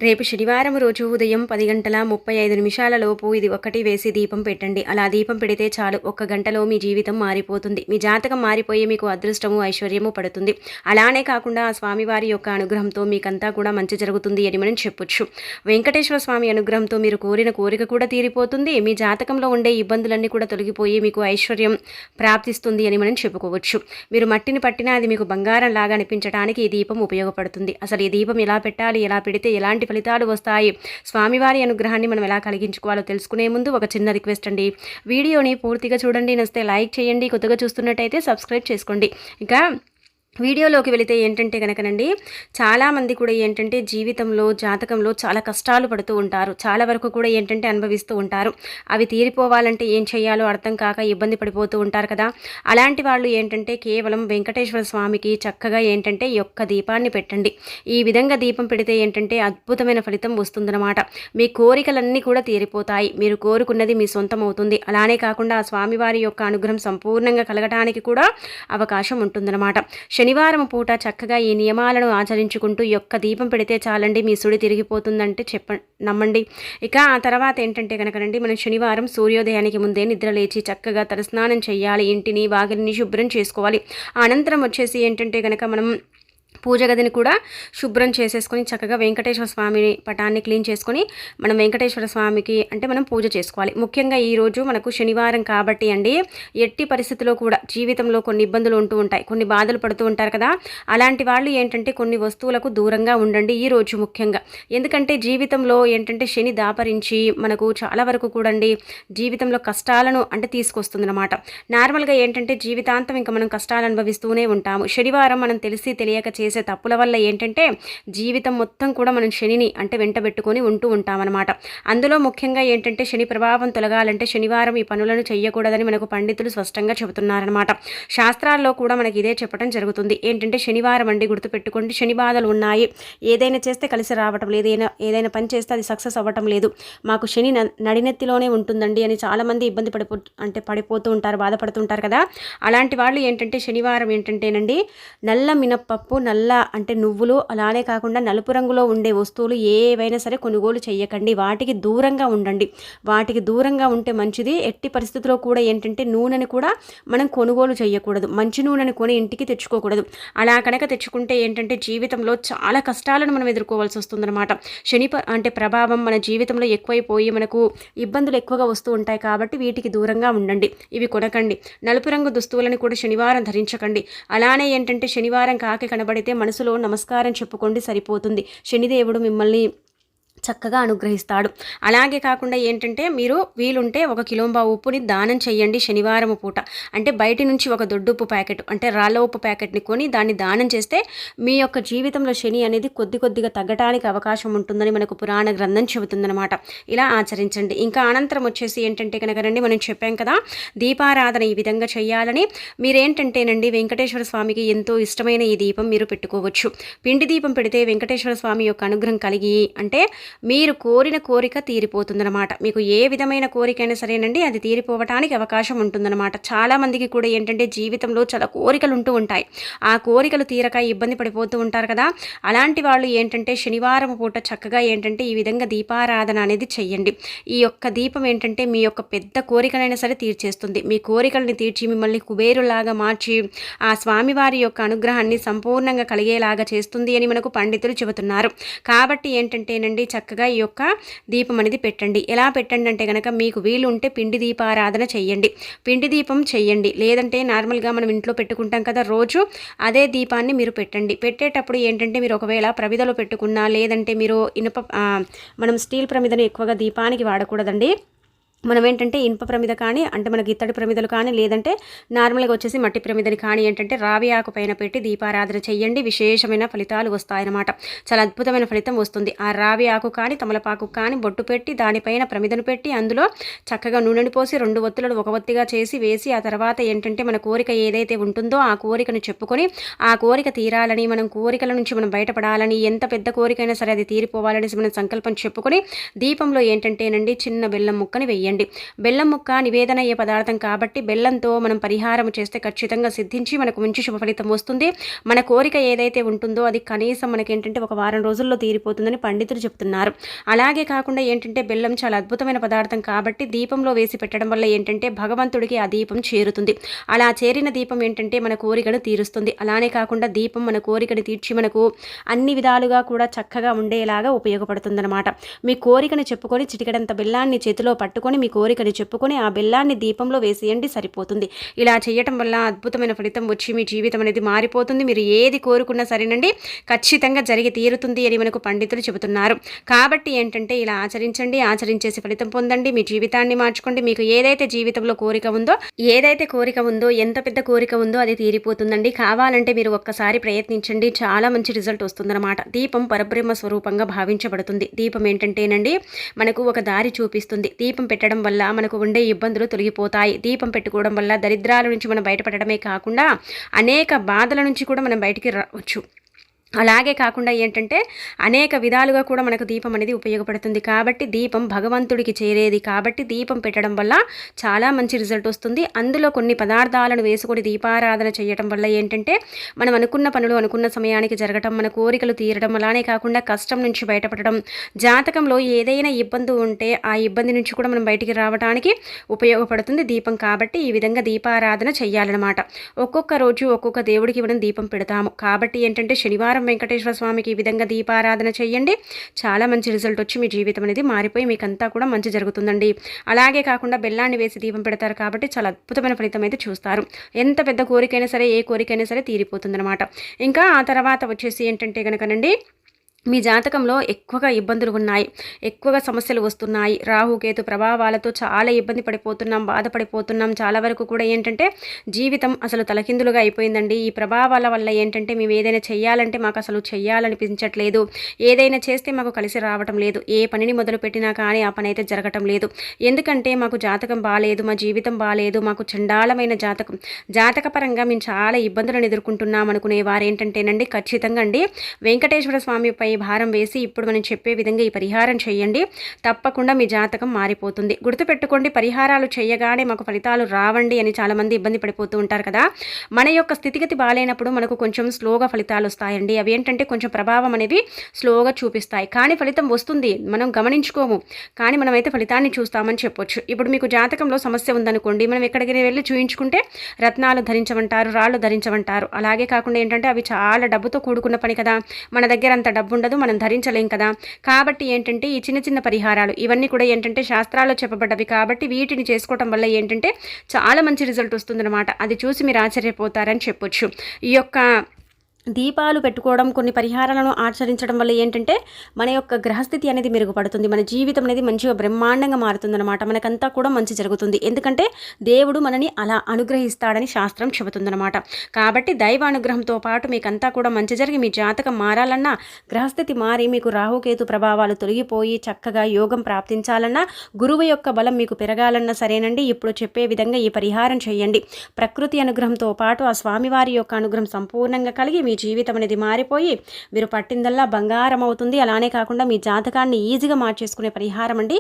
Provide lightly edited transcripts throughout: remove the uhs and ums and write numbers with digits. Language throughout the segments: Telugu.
రేపు శనివారం రోజు ఉదయం 10:35 ఇది ఒక్కటి వేసి దీపం పెట్టండి. అలా దీపం పెడితే చాలు, 1 గంటలో మీ జీవితం మారిపోతుంది. మీ జాతకం మారిపోయి మీకు అదృష్టము, ఐశ్వర్యము పడుతుంది. అలానే కాకుండా ఆ స్వామివారి యొక్క అనుగ్రహంతో మీకంతా కూడా మంచి జరుగుతుంది అని మనం చెప్పొచ్చు. వెంకటేశ్వర స్వామి అనుగ్రహంతో మీరు కోరిన కోరిక కూడా తీరిపోతుంది. మీ జాతకంలో ఉండే ఇబ్బందులన్నీ కూడా తొలగిపోయి మీకు ఐశ్వర్యం ప్రాప్తిస్తుంది అని మనం చెప్పుకోవచ్చు. మీరు మట్టిని పట్టినా అది మీకు బంగారం లాగా అనిపించడానికి ఈ దీపం ఉపయోగపడుతుంది. అసలు ఈ దీపం ఎలా పెట్టాలి, ఎలా పెడితే ఎలాంటి ఫలితాలు వస్తాయి, స్వామివారి అనుగ్రహాన్ని మనం ఎలా కలిగించుకోవాలో తెలుసుకునే ముందు ఒక చిన్న రిక్వెస్ట్ అండి. వీడియోని పూర్తిగా చూడండి, నచ్చితే లైక్ చేయండి, కొత్తగా చూస్తున్నట్టయితే సబ్స్క్రైబ్ చేసుకోండి. ఇక వీడియోలోకి వెళితే ఏంటంటే కనుకనండి, చాలామంది కూడా ఏంటంటే జీవితంలో జాతకంలో చాలా కష్టాలు పడుతూ ఉంటారు. చాలా వరకు కూడా ఏంటంటే అనుభవిస్తూ ఉంటారు. అవి తీరిపోవాలంటే ఏం చేయాలో అర్థం కాక ఇబ్బంది పడిపోతూ ఉంటారు కదా. అలాంటి వాళ్ళు ఏంటంటే కేవలం వెంకటేశ్వర స్వామికి చక్కగా ఏంటంటే ఈ యొక్క దీపాన్ని పెట్టండి. ఈ విధంగా దీపం పెడితే ఏంటంటే అద్భుతమైన ఫలితం వస్తుందన్నమాట. మీ కోరికలన్నీ కూడా తీరిపోతాయి. మీరు కోరుకున్నది మీ సొంతం అవుతుంది. అలానే కాకుండా ఆ స్వామివారి యొక్క అనుగ్రహం సంపూర్ణంగా కలగటానికి కూడా అవకాశం ఉంటుందన్నమాట. శనివారం పూట చక్కగా ఈ నియమాలను ఆచరించుకుంటూ ఈ యొక్క దీపం పెడితే చాలండి, మీ సుడి తిరిగిపోతుందంటే నమ్మండి. ఇక ఆ తర్వాత ఏంటంటే కనుకనండి, మనం శనివారం సూర్యోదయానికి ముందే నిద్ర లేచి చక్కగా తలస్నానం చేయాలి. ఇంటిని వాకిలిని శుభ్రం చేసుకోవాలి. అనంతరం వచ్చేసి ఏంటంటే కనుక మనం పూజ గదిని కూడా శుభ్రం చేసేసుకొని చక్కగా వెంకటేశ్వర స్వామి పటాన్ని క్లీన్ చేసుకొని మనం వెంకటేశ్వర స్వామికి అంటే మనం పూజ చేసుకోవాలి. ముఖ్యంగా ఈరోజు మనకు శనివారం కాబట్టి అండి, ఎట్టి పరిస్థితిలో కూడా జీవితంలో కొన్ని ఇబ్బందులు ఉంటూ ఉంటాయి, కొన్ని బాధలు పడుతూ ఉంటారు కదా. అలాంటి వాళ్ళు ఏంటంటే కొన్ని వస్తువులకు దూరంగా ఉండండి ఈరోజు ముఖ్యంగా. ఎందుకంటే జీవితంలో ఏంటంటే శని దాపరించి మనకు చాలా వరకు కూడా అండి జీవితంలో కష్టాలను అంటే తీసుకొస్తుందన్నమాట. నార్మల్గా ఏంటంటే జీవితాంతం ఇంకా మనం కష్టాలు అనుభవిస్తూనే ఉంటాము. శనివారం మనం తెలిసి తెలియక చేసే తప్పుల వల్ల ఏంటంటే జీవితం మొత్తం కూడా మనం శనిని అంటే వెంటబెట్టుకొని ఉంటూ ఉంటామన్నమాట. అందులో ముఖ్యంగా ఏంటంటే శని ప్రభావం తొలగాలంటే శనివారం ఈ పనులను చేయకూడదని మనకు పండితులు స్పష్టంగా చెబుతున్నారనమాట. శాస్త్రాల్లో కూడా మనకి ఇదే చెప్పడం జరుగుతుంది. ఏంటంటే శనివారం అండి గుర్తుపెట్టుకోండి, శని బాధలు ఉన్నాయి, ఏదైనా చేస్తే కలిసి రావటం లేదు, ఏదైనా పని చేస్తే అది సక్సెస్ అవ్వటం లేదు, మాకు శని నడినెత్తిలోనే ఉంటుందండి అని చాలామంది ఇబ్బంది పడిపోతూ ఉంటారు, బాధపడుతుంటారు కదా. అలాంటి వాళ్ళు ఏంటంటే శనివారం ఏంటంటేనండి నల్ల మినప్పప్పు, నల్ల అంటే నువ్వులు, అలానే కాకుండా నలుపు రంగులో ఉండే వస్తువులు ఏవైనా సరే కొనుగోలు చేయకండి. వాటికి దూరంగా ఉండండి. వాటికి దూరంగా ఉంటే మంచిది. ఎట్టి పరిస్థితుల్లో కూడా ఏంటంటే నూనెని కూడా మనం కొనుగోలు చేయకూడదు. మంచి నూనెని కొని ఇంటికి తెచ్చుకోకూడదు. అలా కనుక తెచ్చుకుంటే ఏంటంటే జీవితంలో చాలా కష్టాలను మనం ఎదుర్కోవాల్సి వస్తుందన్నమాట. శని అంటే ప్రభావం మన జీవితంలో ఎక్కువైపోయి మనకు ఇబ్బందులు ఎక్కువగా వస్తూ ఉంటాయి. కాబట్టి వీటికి దూరంగా ఉండండి. ఇవి కొనకండి. నలుపు రంగు దుస్తువులను కూడా శనివారం ధరించకండి. అలానే ఏంటంటే శనివారం కాకి కనబడితే మనసులో నమస్కారం చెప్పుకోండి, సరిపోతుంది. శనిదేవుడు మిమ్మల్ని చక్కగా అనుగ్రహిస్తాడు. అలాగే కాకుండా ఏంటంటే మీరు వీలుంటే 1 కిలోంబావు ఉప్పుని దానం చేయండి శనివారం పూట. అంటే బయట నుంచి ఒక దొడ్డుప్పు ప్యాకెట్ అంటే రాళ్ళ ఉప్పు ప్యాకెట్ని కొని దాన్ని దానం చేస్తే మీ యొక్క జీవితంలో శని అనేది కొద్దిగా తగ్గటానికి అవకాశం ఉంటుందని మనకు పురాణ గ్రంథం చెబుతుందన్నమాట. ఇలా ఆచరించండి. ఇంకా అనంతరం వచ్చేసి ఏంటంటే కనుకనండి, మనం చెప్పాం కదా దీపారాధన ఈ విధంగా చేయాలని. మీరేంటంటేనండి వెంకటేశ్వర స్వామికి ఎంతో ఇష్టమైన ఈ దీపం మీరు పెట్టుకోవచ్చు. పిండి దీపం పెడితే వెంకటేశ్వర స్వామి యొక్క అనుగ్రహం కలిగి అంటే మీరు కోరిన కోరిక తీరిపోతుందన్నమాట. మీకు ఏ విధమైన కోరికైనా సరేనండి అది తీరిపోవటానికి అవకాశం ఉంటుందన్నమాట. చాలామందికి కూడా ఏంటంటే జీవితంలో చాలా కోరికలు ఉంటూ ఉంటాయి. ఆ కోరికలు తీరక ఇబ్బంది పడిపోతూ ఉంటారు కదా. అలాంటి వాళ్ళు ఏంటంటే శనివారం పూట చక్కగా ఏంటంటే ఈ విధంగా దీపారాధన అనేది చెయ్యండి. ఈ యొక్క దీపం ఏంటంటే మీ యొక్క పెద్ద కోరికనైనా సరే తీర్చేస్తుంది. మీ కోరికల్ని తీర్చి మిమ్మల్ని కుబేరులాగా మార్చి ఆ స్వామివారి యొక్క అనుగ్రహాన్ని సంపూర్ణంగా కలిగేలాగా చేస్తుంది అని మనకు పండితులు చెబుతున్నారు. కాబట్టి ఏంటంటేనండి చక్కగా ఈ యొక్క దీపం అనేది పెట్టండి. ఎలా పెట్టండి అంటే కనుక మీకు వీలు ఉంటే పిండి దీపారాధన చెయ్యండి. పిండి దీపం చెయ్యండి. లేదంటే నార్మల్గా మనం ఇంట్లో పెట్టుకుంటాం కదా రోజు, అదే దీపాన్ని మీరు పెట్టండి. పెట్టేటప్పుడు ఏంటంటే మీరు ఒకవేళ ప్రమిదలో పెట్టుకున్నా, లేదంటే మీరు మనం స్టీల్ ప్రమిదను ఎక్కువగా దీపానికి వాడకూడదండి. మనం ఏంటంటే ఇనుప ప్రమిద కానీ అంటే మనకి ఇత్తడి ప్రమిదలు కానీ లేదంటే నార్మల్గా వచ్చేసి మట్టి ప్రమిదని కానీ ఏంటంటే రావి ఆకు పైన పెట్టి దీపారాధన చెయ్యండి. విశేషమైన ఫలితాలు వస్తాయన్నమాట. చాలా అద్భుతమైన ఫలితం వస్తుంది. ఆ రావి ఆకు కానీ తమలపాకు కానీ బొట్టు పెట్టి దానిపైన ప్రమిదను పెట్టి అందులో చక్కగా నూనెని పోసి 2 ఒత్తులను 1 ఒత్తిగా చేసి వేసి ఆ తర్వాత ఏంటంటే మన కోరిక ఏదైతే ఉంటుందో ఆ కోరికను చెప్పుకొని ఆ కోరిక తీరాలని, మనం కోరికల నుంచి మనం బయటపడాలని, ఎంత పెద్ద కోరికైనా సరే అది తీరిపోవాలని మనం సంకల్పం చెప్పుకొని దీపంలో ఏంటంటేనండి చిన్న బెల్లం ముక్కని వెయ్యాలి. వేయండి. బెల్లం ముక్క నివేదన అయ్యే పదార్థం కాబట్టి బెల్లంతో మనం పరిహారం చేస్తే ఖచ్చితంగా సిద్ధించి మనకు మంచి శుభ ఫలితం వస్తుంది. మన కోరిక ఏదైతే ఉంటుందో అది కనీసం మనకేంటంటే ఒక వారం రోజుల్లో తీరిపోతుందని పండితులు చెప్తున్నారు. అలాగే కాకుండా ఏంటంటే బెల్లం చాలా అద్భుతమైన పదార్థం కాబట్టి దీపంలో వేసి పెట్టడం వల్ల ఏంటంటే భగవంతుడికి ఆ దీపం చేరుతుంది. అలా చేరిన దీపం ఏంటంటే మన కోరికను తీరుస్తుంది. అలానే కాకుండా దీపం మన కోరికను తీర్చి మనకు అన్ని విధాలుగా కూడా చక్కగా ఉండేలాగా ఉపయోగపడుతుందన్నమాట. మీ కోరికను చెప్పుకొని చిటికెడంత బెల్లాన్ని చేతిలో పట్టుకొని మీ కోరికను చెప్పుకొని ఆ బెల్లాన్ని దీపంలో వేసేయండి, సరిపోతుంది. ఇలా చేయటం వల్ల అద్భుతమైన ఫలితం వచ్చి మీ జీవితం అనేది మారిపోతుంది. మీరు ఏది కోరుకున్నా సరేనండి ఖచ్చితంగా జరిగి తీరుతుంది అని మనకు పండితులు చెబుతున్నారు. కాబట్టి ఏంటంటే ఇలా ఆచరించండి, ఆచరించేసి ఫలితం పొందండి, మీ జీవితాన్ని మార్చుకోండి. మీకు ఏదైతే జీవితంలో కోరిక ఉందో ఎంత పెద్ద కోరిక ఉందో అది తీరిపోతుందండి. కావాలంటే మీరు ఒక్కసారి ప్రయత్నించండి, చాలా మంచి రిజల్ట్ వస్తుందన్నమాట. దీపం పరబ్రహ్మ స్వరూపంగా భావించబడుతుంది. దీపం ఏంటంటేనండి మనకు ఒక దారి చూపిస్తుంది. దీపం పెట్టడం వల్ల మనకు ఉండే ఇబ్బందులు తొలగిపోతాయి. దీపం పెట్టుకోవడం వల్ల దరిద్రాల నుంచి మనం బయటపడడమే కాకుండా అనేక బాధల నుంచి కూడా మనం బయటికి రావచ్చు. అలాగే కాకుండా ఏంటంటే అనేక విధాలుగా కూడా మనకు దీపం అనేది ఉపయోగపడుతుంది. కాబట్టి దీపం భగవంతుడికి చేరేది కాబట్టి దీపం పెట్టడం వల్ల చాలా మంచి రిజల్ట్ వస్తుంది. అందులో కొన్ని పదార్థాలను వేసుకొని దీపారాధన చేయటం వల్ల ఏంటంటే మనం అనుకున్న పనులు అనుకున్న సమయానికి జరగటం, మన కోరికలు తీరడం, అలానే కాకుండా కష్టం నుంచి బయటపడడం, జాతకంలో ఏదైనా ఇబ్బంది ఉంటే ఆ ఇబ్బంది నుంచి కూడా మనం బయటికి రావడానికి ఉపయోగపడుతుంది దీపం. కాబట్టి ఈ విధంగా దీపారాధన చెయ్యాలన్నమాట. ఒక్కొక్క రోజు ఒక్కొక్క దేవుడికి మనం దీపం పెడతాము. కాబట్టి ఏంటంటే శనివారం వెంకటేశ్వర స్వామికి ఈ విధంగా దీపారాధన చేయండి. చాలా మంచి రిజల్ట్ వచ్చి మీ జీవితం అనేది మారిపోయి మీకంతా కూడా మంచి జరుగుతుందండి. అలాగే కాకుండా బెల్లాన్ని వేసి దీపం పెడతారు కాబట్టి చాలా అద్భుతమైన ఫలితం అయితే చూస్తారు. ఎంత పెద్ద కోరికైనా సరే ఏ కోరికైనా సరే తీరిపోతుందన్నమాట. ఇంకా ఆ తర్వాత వచ్చేసి ఏంటంటే కనుకనండి మీ జాతకంలో ఎక్కువగా ఇబ్బందులు ఉన్నాయి, ఎక్కువగా సమస్యలు వస్తున్నాయి. రాహుకేతు ప్రభావాలతో చాలా ఇబ్బంది పడిపోతున్నాం, బాధపడిపోతున్నాం. చాలా వరకు కూడా ఏంటంటే జీవితం అసలు తలకిందులుగా అయిపోయిందండి. ఈ ప్రభావాల వల్ల ఏంటంటే మేము ఏదైనా చెయ్యాలంటే మాకు అసలు చెయ్యాలనిపించట్లేదు, ఏదైనా చేస్తే మాకు కలిసి రావటం లేదు, ఏ పనిని మొదలు పెట్టినా కానీ ఆ పని అయితే జరగటం లేదు. ఎందుకంటే మాకు జాతకం బాగాలేదు, మా జీవితం బాగాలేదు, మాకు చండాలమైన జాతకపరంగా మేము చాలా ఇబ్బందులను ఎదుర్కొంటున్నాం అనుకునే వారు ఏంటంటేనండి ఖచ్చితంగా అండి వెంకటేశ్వర స్వామిపై భారం వేసి ఇప్పుడు మనం చెప్పే విధంగా ఈ పరిహారం చేయండి. తప్పకుండా మీ జాతకం మారిపోతుంది. గుర్తుపెట్టుకోండి, పరిహారాలు చేయగానే మాకు ఫలితాలు రావండి అని చాలామంది ఇబ్బంది పడిపోతూ ఉంటారు కదా. మన యొక్క స్థితిగతి బాగాలేనప్పుడు మనకు కొంచెం స్లోగా ఫలితాలు వస్తాయండి. అవి ఏంటంటే కొంచెం ప్రభావం అనేది స్లోగా చూపిస్తాయి, కానీ ఫలితం వస్తుంది. మనం గమనించుకోము, కానీ మనమైతే ఫలితాన్ని చూస్తామని చెప్పొచ్చు. ఇప్పుడు మీకు జాతకంలో సమస్య ఉందనుకోండి, మనం ఎక్కడికి వెళ్ళి చూయించుకుంటే రత్నాలు ధరించమంటారు, రాళ్ళు ధరించమంటారు. అలాగే కాకుండా ఏంటంటే అవి చాలా డబ్బుతో కూడుకున్న పని కదా, మన దగ్గర అంత డబ్బు ఉండదు, మనం ధరించలేం కదా. కాబట్టి ఏంటంటే ఈ చిన్న చిన్న పరిహారాలు ఇవన్నీ కూడా ఏంటంటే శాస్త్రాల్లో చెప్పబడ్డవి కాబట్టి వీటిని చేసుకోవటం వల్ల ఏంటంటే చాలా మంచి రిజల్ట్ వస్తుందన్నమాట. అది చూసి మీరు ఆశ్చర్యపోతారని చెప్పొచ్చు. ఈ యొక్క దీపాలు పెట్టుకోవడం, కొన్ని పరిహారాలను ఆచరించడం వల్ల ఏంటంటే మన యొక్క గ్రహస్థితి అనేది మెరుగుపడుతుంది, మన జీవితం అనేది మంచిగా బ్రహ్మాండంగా మారుతుందన్నమాట. మనకంతా కూడా మంచి జరుగుతుంది. ఎందుకంటే దేవుడు మనని అలా అనుగ్రహిస్తాడని శాస్త్రం చెబుతుందన్నమాట. కాబట్టి దైవ అనుగ్రహంతో పాటు మీకంతా కూడా మంచి జరిగి మీ జాతకం మారాలన్నా, గ్రహస్థితి మారి మీకు రాహుకేతు ప్రభావాలు తొలగిపోయి చక్కగా యోగం ప్రాప్తించాలన్నా, గురువు యొక్క బలం మీకు పెరగాలన్నా సరేనండి ఇప్పుడు చెప్పే విధంగా ఈ పరిహారం చేయండి. ప్రకృతి అనుగ్రహంతో పాటు ఆ స్వామివారి యొక్క అనుగ్రహం సంపూర్ణంగా కలిగి మీ జీవితం అనేది మారిపోయి మీరు పట్టిందల్లా బంగారం అవుతుంది. అలానే కాకుండా మీ జాతకాన్ని ఈజీగా మార్చేసుకునే పరిహారం అండి.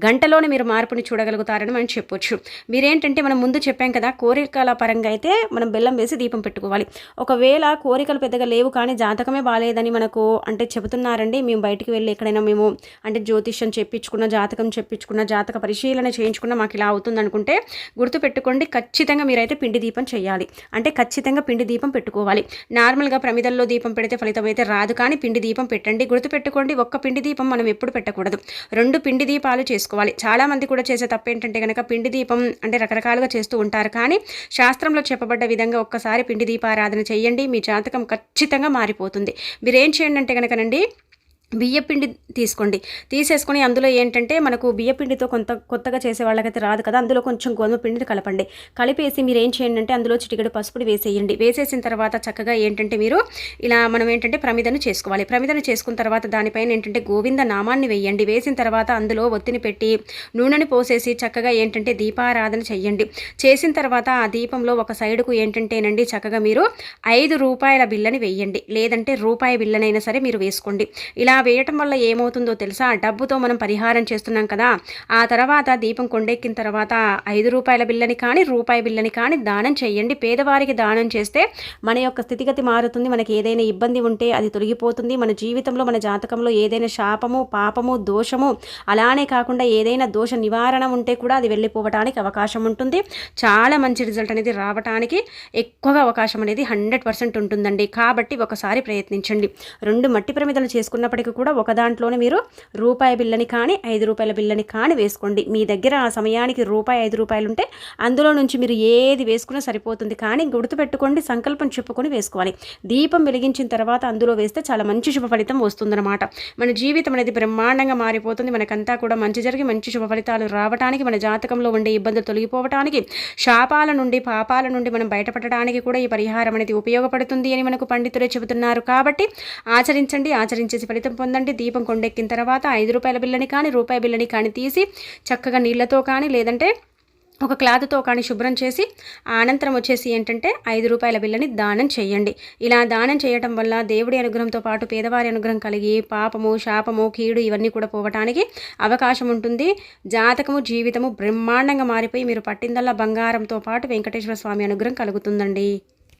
గంటలోనే మీరు మార్పుని చూడగలుగుతారని మనం చెప్పొచ్చు. మీరేంటంటే మనం ముందు చెప్పాం కదా, కోరికల పరంగా అయితే మనం బెల్లం వేసి దీపం పెట్టుకోవాలి. ఒకవేళ కోరికలు పెద్దగా లేవు కానీ జాతకమే బాగాలేదని మనకు అంటే చెబుతున్నారండి, మేము బయటికి వెళ్ళి ఎక్కడైనా మేము అంటే జ్యోతిష్యం చెప్పించుకున్న, జాతకం చెప్పించుకున్న, జాతక పరిశీలన చేయించుకున్న మాకు ఇలా అవుతుంది అనుకుంటే గుర్తుపెట్టుకోండి, ఖచ్చితంగా మీరైతే పిండి దీపం చేయాలి. అంటే ఖచ్చితంగా పిండి దీపం పెట్టుకోవాలి. నార్మల్గా ప్రమిదల్లో దీపం పెడితే ఫలితం అయితే రాదు, కానీ పిండి దీపం పెట్టండి. గుర్తుపెట్టుకోండి, ఒక్క పిండి దీపం మనం ఎప్పుడు పెట్టకూడదు, 2 పిండి దీపాలు చేసుకోవాలి. చాలామంది కూడా చేసే తప్పు ఏంటంటే కనుక పిండి దీపం అంటే రకరకాలుగా చేస్తూ ఉంటారు, కానీ శాస్త్రంలో చెప్పబడ్డ విధంగా ఒక్కసారి పిండి దీపారాధన చేయండి, మీ జాతకం ఖచ్చితంగా మారిపోతుంది. మీరేం చేయండి అంటే కనుకనండి బియ్యపిండి తీసేసుకొని అందులో ఏంటంటే మనకు బియ్యపిండితో కొత్తగా చేసే వాళ్ళకైతే రాదు కదా, అందులో కొంచెం గోధుమ పిండిని కలపండి. కలిపేసి మీరు ఏం చేయండి అంటే అందులో చిటికెడు పసుపుని వేసేయండి. వేసేసిన తర్వాత చక్కగా ఏంటంటే మీరు ఇలా మనం ఏంటంటే ప్రమిదను చేసుకోవాలి. ప్రమిదను చేసుకున్న తర్వాత దానిపైన ఏంటంటే గోవింద నామాన్ని వేయండి. వేసిన తర్వాత అందులో ఒత్తిని పెట్టి నూనెని పోసేసి చక్కగా ఏంటంటే దీపారాధన చెయ్యండి. చేసిన తర్వాత ఆ దీపంలో ఒక సైడుకు ఏంటంటేనండి చక్కగా మీరు 5 రూపాయల బిల్లని వేయండి, లేదంటే రూపాయి బిల్లనైనా సరే మీరు వేసుకోండి. ఇలా వేయటం వల్ల ఏమవుతుందో తెలుసా? డబ్బుతో మనం పరిహారం చేస్తున్నాం కదా, ఆ తర్వాత దీపం కొండెక్కిన తర్వాత 5 రూపాయల బిల్లని కానీ రూపాయి బిల్లని కానీ దానం చేయండి. పేదవారికి దానం చేస్తే మన యొక్క స్థితిగతి మారుతుంది. మనకి ఏదైనా ఇబ్బంది ఉంటే అది తొలగిపోతుంది. మన జీవితంలో మన జాతకంలో ఏదైనా శాపము, పాపము, దోషము, అలానే కాకుండా ఏదైనా దోష నివారణ ఉంటే కూడా అది వెళ్ళిపోవడానికి అవకాశం ఉంటుంది. చాలా మంచి రిజల్ట్ అనేది రావడానికి ఎక్కువగా అవకాశం అనేది 100% ఉంటుందండి. కాబట్టి ఒకసారి ప్రయత్నించండి. 2 మట్టి ప్రమిదలు చేసుకున్నప్పటికీ కూడా ఒక దాంట్లోనే మీరు రూపాయి బిల్లని కానీ 5 రూపాయల బిల్లని కానీ వేసుకోండి. మీ దగ్గర ఆ సమయానికి రూపాయి 5 రూపాయలు ఉంటే అందులో నుంచి మీరు ఏది వేసుకున్నా సరిపోతుంది. కానీ గుర్తుపెట్టుకోండి, సంకల్పం చెప్పుకొని వేసుకోవాలి. దీపం వెలిగించిన తర్వాత అందులో వేస్తే చాలా మంచి శుభ ఫలితం వస్తుందన్నమాట. మన జీవితం అనేది బ్రహ్మాండంగా మారిపోతుంది. మనకంతా కూడా మంచి జరిగి మంచి శుభ ఫలితాలు రావడానికి, మన జాతకంలో ఉండే ఇబ్బందులు తొలగిపోవటానికి, శాపాల నుండి పాపాల నుండి మనం బయటపడడానికి కూడా ఈ పరిహారం అనేది ఉపయోగపడుతుంది అని మనకు పండితులే చెబుతున్నారు. కాబట్టి ఆచరించండి, ఆచరించేసి ఫలితం పొందండి. దీపం కొండెక్కిన తర్వాత 5 రూపాయల బిల్లని కానీ రూపాయి బిల్లని కానీ తీసి చక్కగా నీళ్ళతో కానీ లేదంటే ఒక క్లాత్తో కానీ శుభ్రం చేసి అనంతరం వచ్చేసి ఏంటంటే 5 రూపాయల బిల్లని దానం చేయండి. ఇలా దానం చేయటం వల్ల దేవుడి అనుగ్రహంతో పాటు పేదవారి అనుగ్రహం కలిగి పాపము, శాపము, కీడు ఇవన్నీ కూడా పోవటానికి అవకాశం ఉంటుంది. జాతకము, జీవితము బ్రహ్మాండంగా మారిపోయి మీరు పట్టిందల్లా బంగారంతో పాటు వెంకటేశ్వర స్వామి అనుగ్రహం కలుగుతుందండి.